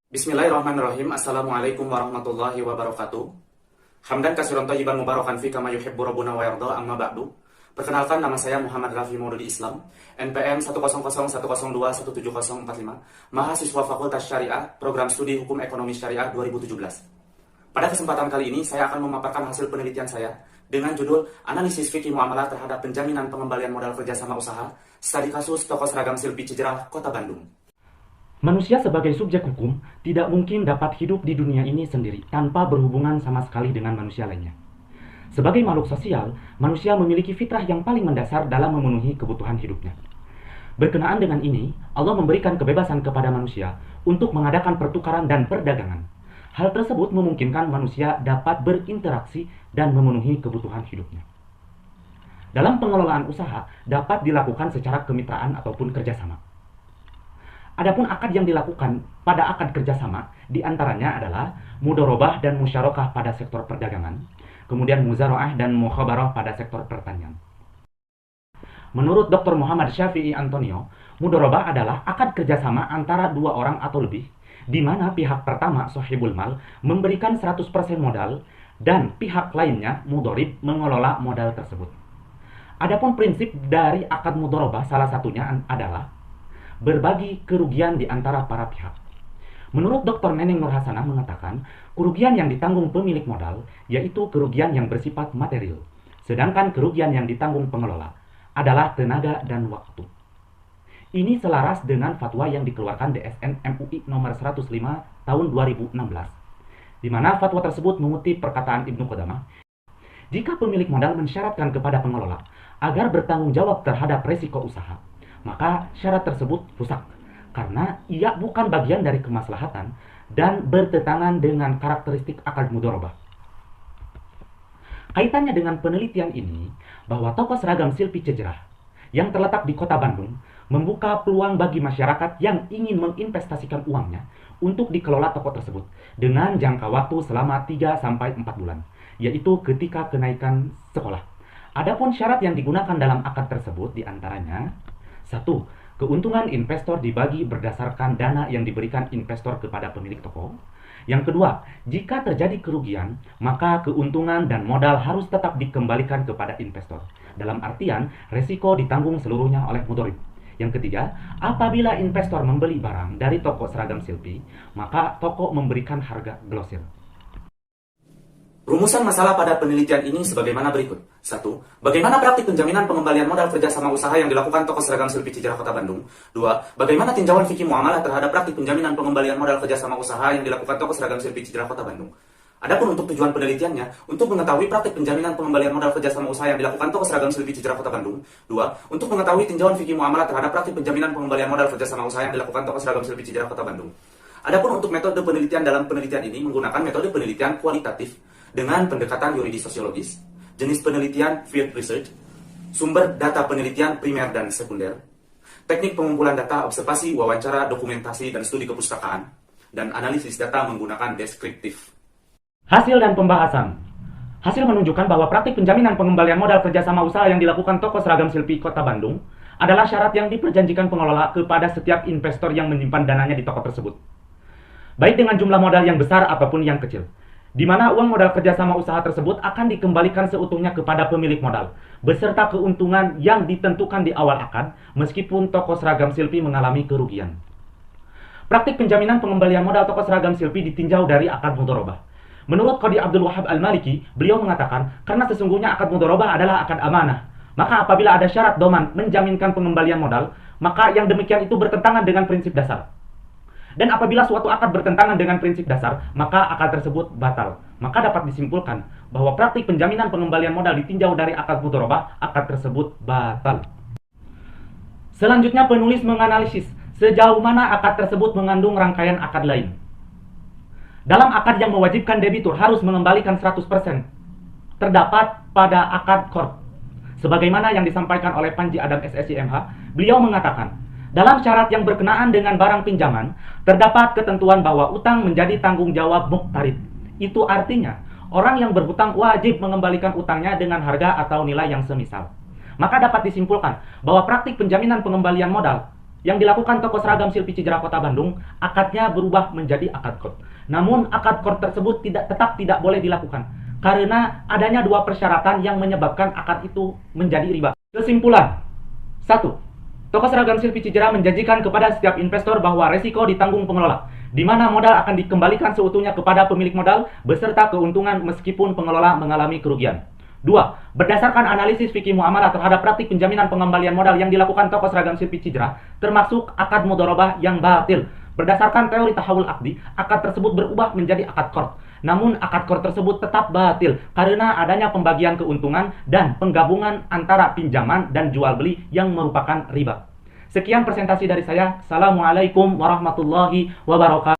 Bismillahirrahmanirrahim. Assalamualaikum warahmatullahi wabarakatuh. Hamdan kasiran thayyiban mubarakan fi kama yuhibbu rabbuna wa yarda, amma ba'du. Perkenalkan, nama saya Muhammad Rafi Maududi Islam, NPM 10010017045, mahasiswa Fakultas Syariah, Program Studi Hukum Ekonomi Syariah 2017. Pada kesempatan kali ini, saya akan memaparkan hasil penelitian saya dengan judul Analisis Fikih Muamalah terhadap Penjaminan Pengembalian Modal Kerjasama Usaha, studi kasus Toko Seragam Silpi Cijerah, Kota Bandung. Manusia sebagai subjek hukum tidak mungkin dapat hidup di dunia ini sendiri tanpa berhubungan sama sekali dengan manusia lainnya. Sebagai makhluk sosial, manusia memiliki fitrah yang paling mendasar dalam memenuhi kebutuhan hidupnya. Berkenaan dengan ini, Allah memberikan kebebasan kepada manusia untuk mengadakan pertukaran dan perdagangan. Hal tersebut memungkinkan manusia dapat berinteraksi dan memenuhi kebutuhan hidupnya. Dalam pengelolaan usaha dapat dilakukan secara kemitraan ataupun kerjasama. Adapun akad yang dilakukan pada akad kerjasama diantaranya adalah mudorobah dan musyarakah pada sektor perdagangan, kemudian muzaroah dan mukhabarah pada sektor pertanian. Menurut Dr. Muhammad Syafi'i Antonio, mudorobah adalah akad kerjasama antara dua orang atau lebih, di mana pihak pertama, sohibul mal, memberikan 100% modal, dan pihak lainnya, mudorib, mengelola modal tersebut. Adapun prinsip dari akad mudorobah salah satunya adalah berbagi kerugian di antara para pihak. Menurut Dr. Neneng Nur Hasanah mengatakan, kerugian yang ditanggung pemilik modal yaitu kerugian yang bersifat material, sedangkan kerugian yang ditanggung pengelola adalah tenaga dan waktu. Ini selaras dengan fatwa yang dikeluarkan DSN MUI nomor 105 tahun 2016, di mana fatwa tersebut mengutip perkataan Ibnu Qudamah, jika pemilik modal mensyaratkan kepada pengelola agar bertanggung jawab terhadap resiko usaha, maka syarat tersebut rusak karena ia bukan bagian dari kemaslahatan dan bertentangan dengan karakteristik akad mudorobah. Kaitannya dengan penelitian ini, bahwa toko seragam Silpi Cijerah yang terletak di Kota Bandung membuka peluang bagi masyarakat yang ingin menginvestasikan uangnya untuk dikelola toko tersebut dengan jangka waktu selama 3-4 bulan, yaitu ketika kenaikan sekolah. Adapun syarat yang digunakan dalam akad tersebut diantaranya: 1. Keuntungan investor dibagi berdasarkan dana yang diberikan investor kepada pemilik toko. Yang kedua, jika terjadi kerugian, maka keuntungan dan modal harus tetap dikembalikan kepada investor. Dalam artian, resiko ditanggung seluruhnya oleh mudorib. Yang ketiga, apabila investor membeli barang dari toko seragam Silpi, maka toko memberikan harga glosir. Rumusan masalah pada penelitian ini sebagaimana berikut. 1. Bagaimana praktik penjaminan pengembalian modal kerjasama usaha yang dilakukan Toko Seragam Silpi Cijerah Kota Bandung? 2. Bagaimana tinjauan fikih muamalah terhadap praktik penjaminan pengembalian modal kerjasama usaha yang dilakukan Toko Seragam Silpi Cijerah Kota Bandung? Adapun untuk tujuan penelitiannya, untuk mengetahui praktik penjaminan pengembalian modal kerjasama usaha yang dilakukan Toko Seragam Silpi Cijerah Kota Bandung. 2. Untuk mengetahui tinjauan fikih muamalah terhadap praktik penjaminan pengembalian modal kerjasama usaha yang dilakukan Toko Seragam Silpi Cijerah Kota Bandung. Adapun untuk metode penelitian dalam penelitian ini menggunakan metode penelitian kualitatif dengan pendekatan yuridis sosiologis, jenis penelitian field research, sumber data penelitian primer dan sekunder, teknik pengumpulan data, observasi, wawancara, dokumentasi, dan studi kepustakaan, dan analisis data menggunakan deskriptif. Hasil dan pembahasan. Hasil menunjukkan bahwa praktik penjaminan pengembalian modal kerjasama usaha yang dilakukan Toko Seragam Silpi Kota Bandung adalah syarat yang diperjanjikan pengelola kepada setiap investor yang menyimpan dananya di toko tersebut, baik dengan jumlah modal yang besar ataupun yang kecil, di mana uang modal kerjasama usaha tersebut akan dikembalikan seutuhnya kepada pemilik modal, beserta keuntungan yang ditentukan di awal akad, meskipun Toko Seragam Silpi mengalami kerugian. Praktik penjaminan pengembalian modal Toko Seragam Silpi ditinjau dari akad mudorobah. Menurut Qadi Abdul Wahab Al-Maliki, beliau mengatakan, karena sesungguhnya akad mudorobah adalah akad amanah, maka apabila ada syarat doman menjaminkan pengembalian modal, maka yang demikian itu bertentangan dengan prinsip dasar. Dan apabila suatu akad bertentangan dengan prinsip dasar, maka akad tersebut batal. Maka dapat disimpulkan bahwa praktik penjaminan pengembalian modal ditinjau dari akad mudorobah, akad tersebut batal. Selanjutnya penulis menganalisis sejauh mana akad tersebut mengandung rangkaian akad lain. Dalam akad yang mewajibkan debitur harus mengembalikan 100%, terdapat pada akad qard. Sebagaimana yang disampaikan oleh Panji Adam SSI MH, beliau mengatakan, dalam syarat yang berkenaan dengan barang pinjaman, terdapat ketentuan bahwa utang menjadi tanggung jawab muqtarid. Itu artinya, orang yang berhutang wajib mengembalikan utangnya dengan harga atau nilai yang semisal. Maka dapat disimpulkan bahwa praktik penjaminan pengembalian modal yang dilakukan toko seragam Silpi Cijera Kota Bandung, akadnya berubah menjadi akad kord. Namun akad kord tersebut tetap tidak boleh dilakukan karena adanya dua persyaratan yang menyebabkan akad itu menjadi riba. Kesimpulan: 1. Toko seragam Silpi Cijera menjanjikan kepada setiap investor bahwa resiko ditanggung pengelola, di mana modal akan dikembalikan seutuhnya kepada pemilik modal beserta keuntungan meskipun pengelola mengalami kerugian. 2. Berdasarkan analisis fikih muamalah terhadap praktik penjaminan pengembalian modal yang dilakukan toko seragam Silpi Cijera, termasuk akad mudharabah yang batil. Berdasarkan teori tahawul akdi, akad tersebut berubah menjadi akad kord. Namun akad kord tersebut tetap batil karena adanya pembagian keuntungan dan penggabungan antara pinjaman dan jual beli yang merupakan riba. Sekian presentasi dari saya. Assalamualaikum warahmatullahi wabarakatuh.